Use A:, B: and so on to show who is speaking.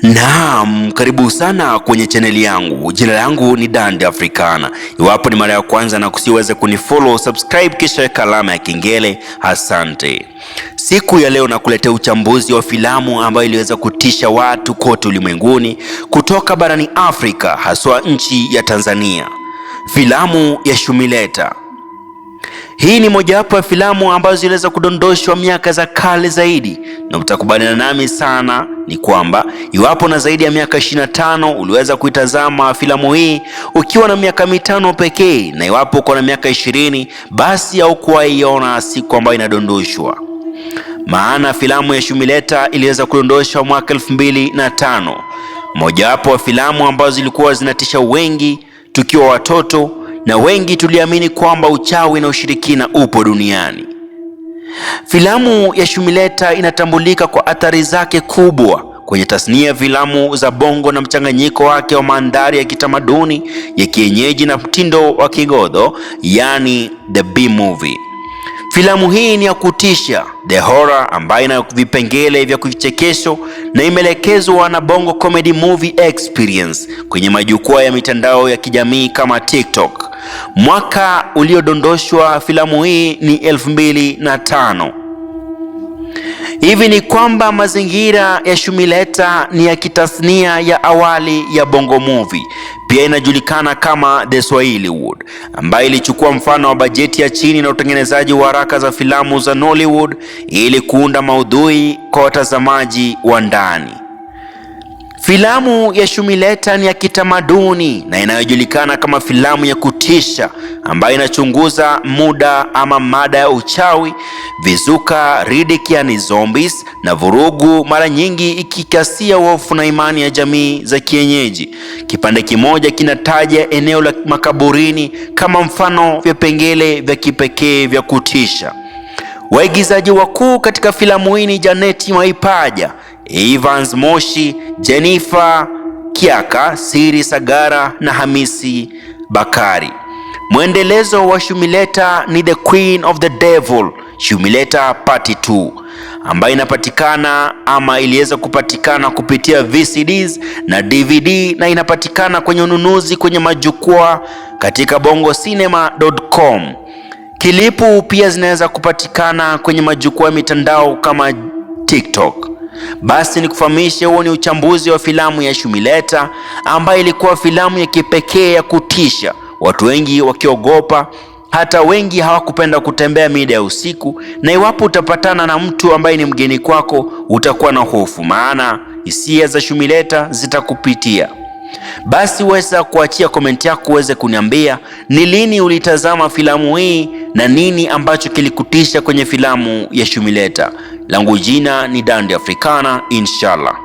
A: Naam, karibu sana kwenye chaneli yangu. Jina langu ni Dandy Africana. Iwapo ni mara ya kwanza na kusiweze kunifollow, subscribe kisha weka alama ya kengele. Asante. Siku ya leo nakuletea uchambuzi wa filamu ambayo iliweza kutisha watu kote ulimwenguni kutoka barani Afrika, haswa nchi ya Tanzania. Filamu ya Shumileta. Hii ni mojawapo ya filamu ambazo ziliweza kudondoshwa miaka za kale zaidi, na utakubaliana nami sana ni kwamba iwapo na zaidi ya miaka 25 uliweza kuitazama filamu hii ukiwa na miaka 5 pekee, na iwapo uko na miaka 20 basi haukuwaiona siku ambayo inadondoshwa. Maana filamu ya Shumileta iliweza kudondoshwa mwaka 2005, mojawapo wa filamu ambazo zilikuwa zinatisha wengi tukiwa watoto, na wengi tuliamini kwamba uchawi na ushirikina upo duniani. Filamu ya Shumileta inatambulika kwa athari zake kubwa kwenye tasnia ya filamu za bongo na mchanganyiko wake wa mandhari ya kitamaduni, ya kienyeji na mtindo wa kigodho, yani the B-movie. Filamu hii ni ya kutisha, the horror, ambayo ina vipengele vya kuchekesho na imeelekezwa na Bongo Comedy Movie Experience kwenye majukwaa ya mitandao ya kijamii kama TikTok. Mwaka uliodondoshwa filamu hii ni 2005. Hivi ni kwamba mazingira ya Shumileta ni ya kitasnia ya awali ya Bongo Movie. Pia inajulikana kama The Swahiliwood, ambayo ilichukua mfano wa bajeti ya chini na utengenezaji wa haraka za filamu za Nollywood ili kuunda maudhui kwa watazamaji wa ndani. Filamu ya Shumileta ni ya kitamaduni na inayojulikana kama filamu ya kutisha, ambayo inachunguza muda ama mada ya uchawi, vizuka, riddick yani zombies, na vurugu, mara nyingi ikikasia hofu na imani ya jamii za kienyeji. Kipande kimoja kinataja eneo la makaburini kama mfano vipengele vya kipekee vya kutisha. Waigizaji wakuu katika filamu hii ni Janet Mwaipaja, Evans Moshi, Jennifer Kiaka, Siri Sagara na Hamisi Bakari. Mwendelezo wa Shumileta ni The Queen of the Devil, Shumileta Part 2, ambayo inapatikana ama iliweza kupatikana kupitia VCDs na DVD, na inapatikana kwenye ununuzi kwenye majukwaa katika bongocinema.com. Kilipu pia zinaweza kupatikana kwenye majukwaa ya mitandao kama TikTok. Basi nikufahamishe, huo ni uchambuzi wa filamu ya Shumileta, ambayo ilikuwa filamu ya kipekee ya kutisha, watu wengi wakiogopa, hata wengi hawakupenda kutembea mida ya usiku, na iwapo utapatana na mtu ambaye ni mgeni kwako utakuwa na hofu, maana hisia za Shumileta zitakupitia. Basi weza kuachia komenti yako uweze kuniambia ni lini ulitazama filamu hii na nini ambacho kilikutisha kwenye filamu ya Shumileta. Langu jina ni Dandy Africana, inshallah.